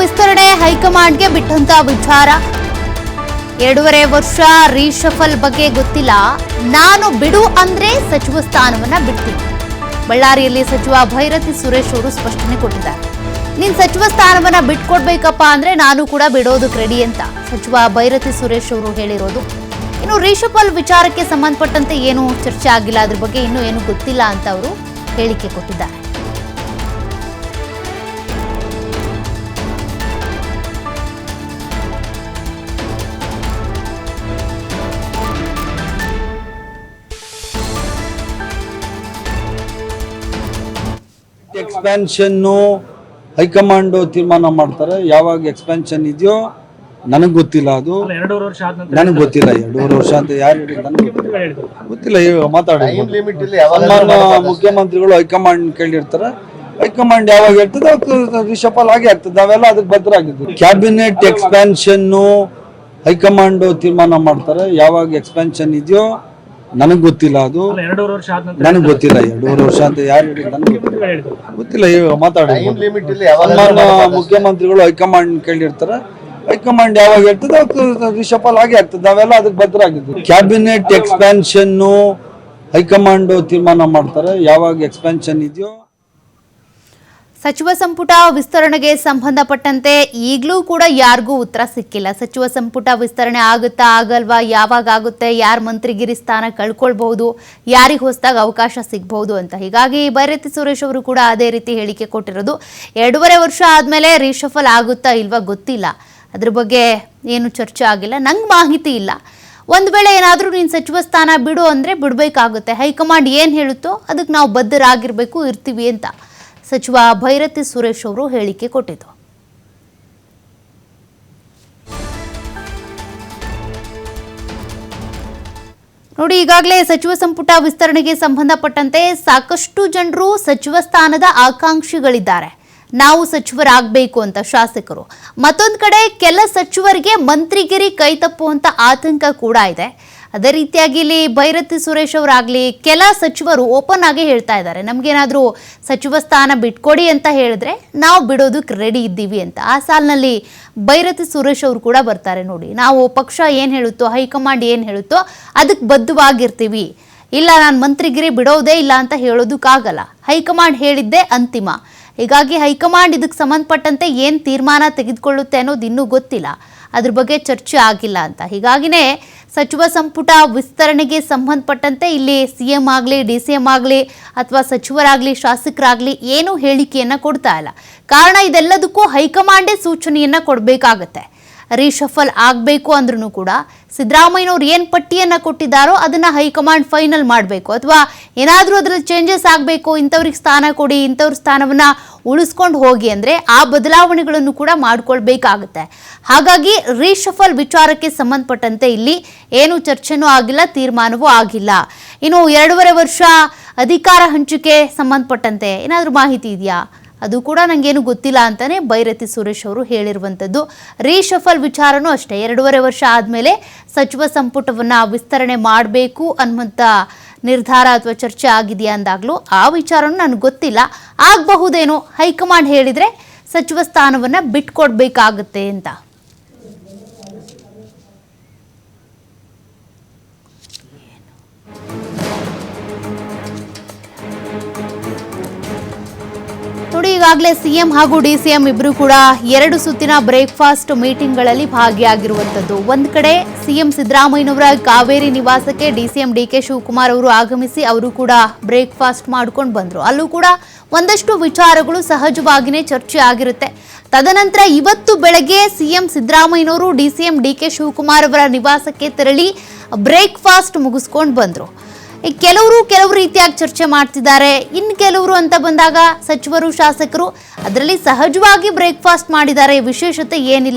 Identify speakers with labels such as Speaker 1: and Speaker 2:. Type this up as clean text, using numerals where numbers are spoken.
Speaker 1: ವಿಸ್ತರಣೆ ಹೈಕಮಾಂಡ್ಗೆ ಬಿಟ್ಟಂತ ವಿಚಾರ. 2.5 ವರ್ಷ ರೀಶಫಲ್ ಬಗ್ಗೆ ಗೊತ್ತಿಲ್ಲ, ನಾನು ಬಿಡು ಅಂದ್ರೆ ಸಚಿವ ಸ್ಥಾನವನ್ನ ಬಿಡ್ತೀನಿ. ಬಳ್ಳಾರಿಯಲ್ಲಿ ಸಚಿವ ಭೈರತಿ ಸುರೇಶ್ ಅವರು ಸ್ಪಷ್ಟನೆ ಕೊಟ್ಟಿದ್ದಾರೆ. ನೀನ್ ಸಚಿವ ಸ್ಥಾನವನ್ನ ಬಿಟ್ಕೊಡ್ಬೇಕಪ್ಪ ಅಂದ್ರೆ ನಾನು ಕೂಡ ಬಿಡೋದಕ್ಕೆ ರೆಡಿ ಅಂತ ಸಚಿವ ಭೈರತಿ ಸುರೇಶ್ ಅವರು ಹೇಳಿರೋದು. ಇನ್ನು ರೀಶಫಲ್ ವಿಚಾರಕ್ಕೆ ಸಂಬಂಧಪಟ್ಟಂತೆ ಏನು ಚರ್ಚೆ ಆಗಿಲ್ಲ, ಅದ್ರ ಬಗ್ಗೆ ಇನ್ನೂ ಏನು ಗೊತ್ತಿಲ್ಲ ಅಂತ ಅವರು ಹೇಳಿಕೆ ಕೊಟ್ಟಿದ್ದಾರೆ.
Speaker 2: ಎಕ್ಸ್ಪ್ಯಾನ್ಷನ್ ಹೈಕಮಾಂಡ್ ತೀರ್ಮಾನ ಮಾಡ್ತಾರೆ. ಯಾವಾಗ ಎಕ್ಸ್ಪ್ಯಾನ್ಷನ್ ಇದೆಯೋ ನನಗೆ ಗೊತ್ತಿಲ್ಲ, ಅದು ನನಗೆ ಗೊತ್ತಿಲ್ಲ. 2.5 ವರ್ಷ ಅಂತ ಯಾರು ಹೇಳಿದ್ರು ಗೊತ್ತಿಲ್ಲ. ಮಾತಾಡಿ, ಮುಖ್ಯಮಂತ್ರಿಗಳು ಹೈಕಮಾಂಡ್ ಕೇಳಿರ್ತಾರೆ. ಹೈಕಮಾಂಡ್ ಯಾವಾಗ ಹೇಳ್ತದೆ ರಿಷಫಲ್ ಆಗಿ ಆಗ್ತದೆ, ನಾವೆಲ್ಲ ಅದಕ್ಕೆ ಬದ್ಧರಾಗಿದ್ದೀವಿ. ಕ್ಯಾಬಿನೆಟ್ ಎಕ್ಸ್ಪ್ಯಾನ್ಷನ್ ಹೈಕಮಾಂಡ್ ತೀರ್ಮಾನ ಮಾಡ್ತಾರೆ. ಯಾವಾಗ ಎಕ್ಸ್ಪ್ಯಾನ್ಷನ್ ಇದೆಯೋ ನನಗೆ ಗೊತ್ತಿಲ್ಲ, ಅದು ನನಗೆ ಗೊತ್ತಿಲ್ಲ. 2.5 ವರ್ಷ ಅಂತ ಯಾರು ಹೇಳಿದ್ರು ಗೊತ್ತಿಲ್ಲ. ಮಾತಾಡಿ, ಮುಖ್ಯಮಂತ್ರಿಗಳು ಹೈಕಮಾಂಡ್ ಕೇಳಿರ್ತಾರೆ. ಹೈಕಮಾಂಡ್ ಯಾವಾಗ ಹೇಳ್ತದೆ ರಿಷಫಲ್ ಆಗಿ ಆಗ್ತದೆ, ನಾವೆಲ್ಲ ಅದಕ್ಕೆ ಬದ್ಧರಾಗಿದ್ದೀವಿ. ಕ್ಯಾಬಿನೆಟ್ ಎಕ್ಸ್ಪ್ಯಾನ್ಷನ್ ಹೈಕಮಾಂಡ್ ತೀರ್ಮಾನ ಮಾಡ್ತಾರೆ. ಯಾವಾಗ ಎಕ್ಸ್ಪ್ಯಾನ್ಷನ್ ಇದೆಯೋ.
Speaker 1: ಸಚಿವ ಸಂಪುಟ ವಿಸ್ತರಣೆಗೆ ಸಂಬಂಧಪಟ್ಟಂತೆ ಈಗಲೂ ಕೂಡ ಯಾರಿಗೂ ಉತ್ತರ ಸಿಕ್ಕಿಲ್ಲ. ಸಚಿವ ಸಂಪುಟ ವಿಸ್ತರಣೆ ಆಗುತ್ತಾ ಆಗಲ್ವಾ, ಯಾವಾಗ ಆಗುತ್ತೆ, ಯಾರು ಮಂತ್ರಿಗಿರಿ ಸ್ಥಾನ ಕಳ್ಕೊಳ್ಬಹುದು, ಯಾರಿಗೆ ಹೊಸದಾಗಿ ಅವಕಾಶ ಸಿಗಬಹುದು ಅಂತ. ಹೀಗಾಗಿ ಭೈರತಿ ಸುರೇಶ್ ಅವರು ಕೂಡ ಅದೇ ರೀತಿ ಹೇಳಿಕೆ ಕೊಟ್ಟಿರೋದು. 2.5 ವರ್ಷ ಆದಮೇಲೆ ರೀಶಫಲ್ ಆಗುತ್ತಾ ಇಲ್ವಾ ಗೊತ್ತಿಲ್ಲ, ಅದ್ರ ಬಗ್ಗೆ ಏನು ಚರ್ಚೆ ಆಗಿಲ್ಲ, ನಂಗೆ ಮಾಹಿತಿ ಇಲ್ಲ. ಒಂದು ವೇಳೆ ಏನಾದರೂ ನೀನು ಸಚಿವ ಸ್ಥಾನ ಬಿಡು ಅಂದರೆ ಬಿಡಬೇಕಾಗುತ್ತೆ. ಹೈಕಮಾಂಡ್ ಏನು ಹೇಳುತ್ತೋ ಅದಕ್ಕೆ ನಾವು ಬದ್ಧರಾಗಿರಬೇಕು, ಇರ್ತೀವಿ ಅಂತ ಸಚಿವ ಭೈರತಿ ಸುರೇಶ್ ಅವರು ಹೇಳಿಕೆ ಕೊಟ್ಟಿದ್ದು. ನೋಡಿ, ಈಗಾಗಲೇ ಸಚಿವ ಸಂಪುಟ ವಿಸ್ತರಣೆಗೆ ಸಂಬಂಧಪಟ್ಟಂತೆ ಸಾಕಷ್ಟು ಜನರು ಸಚಿವ ಸ್ಥಾನದ ಆಕಾಂಕ್ಷಿಗಳಿದ್ದಾರೆ. ನಾವು ಸಚಿವರಾಗಬೇಕು ಅಂತ ಶಾಸಕರು. ಮತ್ತೊಂದು ಕಡೆ ಕೆಲ ಸಚಿವರಿಗೆ ಮಂತ್ರಿಗಿರಿ ಕೈತಪ್ಪುವಂತ ಆತಂಕ ಕೂಡ ಇದೆ. ಅದೇ ರೀತಿಯಾಗಿ ಇಲ್ಲಿ ಭೈರತಿ ಸುರೇಶ್ ಅವರಾಗಲಿ ಕೆಲ ಸಚಿವರು ಓಪನ್ ಆಗಿ ಹೇಳ್ತಾ ಇದ್ದಾರೆ, ನಮಗೇನಾದರೂ ಸಚಿವ ಸ್ಥಾನ ಬಿಟ್ಕೊಡಿ ಅಂತ ಹೇಳಿದ್ರೆ ನಾವು ಬಿಡೋದಕ್ಕೆ ರೆಡಿ ಇದ್ದೀವಿ ಅಂತ. ಆ ಸಾಲಿನಲ್ಲಿ ಭೈರತಿ ಸುರೇಶ್ ಅವರು ಕೂಡ ಬರ್ತಾರೆ. ನೋಡಿ, ನಾವು ಪಕ್ಷ ಏನು ಹೇಳುತ್ತೋ, ಹೈಕಮಾಂಡ್ ಏನು ಹೇಳುತ್ತೋ ಅದಕ್ಕೆ ಬದ್ಧವಾಗಿರ್ತೀವಿ. ಇಲ್ಲ, ನಾನು ಮಂತ್ರಿಗಿರಿ ಬಿಡೋದೇ ಇಲ್ಲ ಅಂತ ಹೇಳೋದಕ್ಕಾಗಲ್ಲ. ಹೈಕಮಾಂಡ್ ಹೇಳಿದ್ದೇ ಅಂತಿಮ. ಹೀಗಾಗಿ ಹೈಕಮಾಂಡ್ ಇದಕ್ಕೆ ಸಂಬಂಧಪಟ್ಟಂತೆ ಏನು ತೀರ್ಮಾನ ತೆಗೆದುಕೊಳ್ಳುತ್ತೆ ಅನ್ನೋದು ಇನ್ನೂ ಗೊತ್ತಿಲ್ಲ, ಅದ್ರ ಬಗ್ಗೆ ಚರ್ಚೆ ಆಗಿಲ್ಲ ಅಂತ. ಹೀಗಾಗಿನೇ ಸಚಿವ ಸಂಪುಟ ವಿಸ್ತರಣೆಗೆ ಸಂಬಂಧಪಟ್ಟಂತೆ ಇಲ್ಲಿ CM ಆಗಲಿ, DCM ಆಗಲಿ ಅಥವಾ ಸಚಿವರಾಗಲಿ, ಶಾಸಕರಾಗಲಿ ಏನೂ ಹೇಳಿಕೆಯನ್ನು ಕೊಡ್ತಾ ಇಲ್ಲ. ಕಾರಣ ಇದೆಲ್ಲದಕ್ಕೂ ಹೈಕಮಾಂಡೇ ಸೂಚನೆಯನ್ನು ಕೊಡಬೇಕಾಗತ್ತೆ. ರೀಶಫಲ್ ಆಗಬೇಕು ಅಂದ್ರೂ ಕೂಡ ಸಿದ್ದರಾಮಯ್ಯನವ್ರು ಏನು ಪಟ್ಟಿಯನ್ನು ಕೊಟ್ಟಿದ್ದಾರೋ ಅದನ್ನು ಹೈಕಮಾಂಡ್ ಫೈನಲ್ ಮಾಡಬೇಕು. ಅಥವಾ ಏನಾದರೂ ಅದರಲ್ಲಿ ಚೇಂಜಸ್ ಆಗಬೇಕು, ಇಂಥವ್ರಿಗೆ ಸ್ಥಾನ ಕೊಡಿ, ಇಂಥವ್ರ ಸ್ಥಾನವನ್ನು ಉಳಿಸ್ಕೊಂಡು ಹೋಗಿ ಅಂದರೆ ಆ ಬದಲಾವಣೆಗಳನ್ನು ಕೂಡ ಮಾಡಿಕೊಳ್ಬೇಕಾಗತ್ತೆ. ಹಾಗಾಗಿ ರೀಶಫಲ್ ವಿಚಾರಕ್ಕೆ ಸಂಬಂಧಪಟ್ಟಂತೆ ಇಲ್ಲಿ ಏನು ಚರ್ಚೆನೂ ಆಗಿಲ್ಲ, ತೀರ್ಮಾನವೂ ಆಗಿಲ್ಲ. ಇನ್ನು 2.5 ವರ್ಷ ಅಧಿಕಾರ ಹಂಚಿಕೆ ಸಂಬಂಧಪಟ್ಟಂತೆ ಏನಾದರೂ ಮಾಹಿತಿ ಇದೆಯಾ, ಅದು ಕೂಡ ನನಗೇನು ಗೊತ್ತಿಲ್ಲ ಅಂತಾನೆ ಭೈರತಿ ಸುರೇಶ್ ಅವರು ಹೇಳಿರುವಂಥದ್ದು. ರೀಶಫಲ್ ವಿಚಾರನೂ ಅಷ್ಟೇ, 2.5 ವರ್ಷ ಆದಮೇಲೆ ಸಚಿವ ಸಂಪುಟವನ್ನು ವಿಸ್ತರಣೆ ಮಾಡಬೇಕು ಅನ್ನುವಂಥ ನಿರ್ಧಾರ ಅಥವಾ ಚರ್ಚೆ ಆಗಿದೆಯಾ ಅಂದಾಗಲೂ ಆ ವಿಚಾರನೂ ನನಗೆ ಗೊತ್ತಿಲ್ಲ. ಆಗಬಹುದೇನೋ, ಹೈಕಮಾಂಡ್ ಹೇಳಿದರೆ ಸಚಿವ ಸ್ಥಾನವನ್ನು ಬಿಟ್ಕೊಡ್ಬೇಕಾಗತ್ತೆ ಅಂತ. ನೋಡಿ, ಈಗಾಗಲೇ CM ಹಾಗೂ DCM ಇಬ್ಬರು ಕೂಡ 2 ಸುತ್ತಿನ ಬ್ರೇಕ್ಫಾಸ್ಟ್ ಮೀಟಿಂಗ್ಗಳಲ್ಲಿ ಭಾಗಿಯಾಗಿರುವಂಥದ್ದು. ಒಂದು ಕಡೆ CM ಸಿದ್ದರಾಮಯ್ಯನವರ ಕಾವೇರಿ ನಿವಾಸಕ್ಕೆ DCM DK ಶಿವಕುಮಾರ್ ಅವರು ಆಗಮಿಸಿ ಅವರು ಕೂಡ ಬ್ರೇಕ್ಫಾಸ್ಟ್ ಮಾಡ್ಕೊಂಡು ಬಂದರು. ಅಲ್ಲೂ ಕೂಡ ಒಂದಷ್ಟು ವಿಚಾರಗಳು ಸಹಜವಾಗಿಯೇ ಚರ್ಚೆ ಆಗಿರುತ್ತೆ. ತದನಂತರ ಇವತ್ತು ಬೆಳಗ್ಗೆ CM ಸಿದ್ದರಾಮಯ್ಯನವರು DCM DK ಶಿವಕುಮಾರ್ ಅವರ ನಿವಾಸಕ್ಕೆ ತೆರಳಿ ಬ್ರೇಕ್ಫಾಸ್ಟ್ ಮುಗಿಸ್ಕೊಂಡು ಬಂದರು. ಕೆಲವರು ರೀತಿಯಾಗಿ ಚರ್ಚೆ ಮಾಡ್ತಿದ್ದಾರೆ. ಇನ್ನು ಕೆಲವರು ಅಂತ ಬಂದಾಗ ಸಚಿವರು, ಶಾಸಕರು ಅದರಲ್ಲಿ ಸಹಜವಾಗಿ ಬ್ರೇಕ್ಫಾಸ್ಟ್ ಮಾಡಿದ್ದಾರೆ, ವಿಶೇಷತೆ ಏನಿಲ್ಲ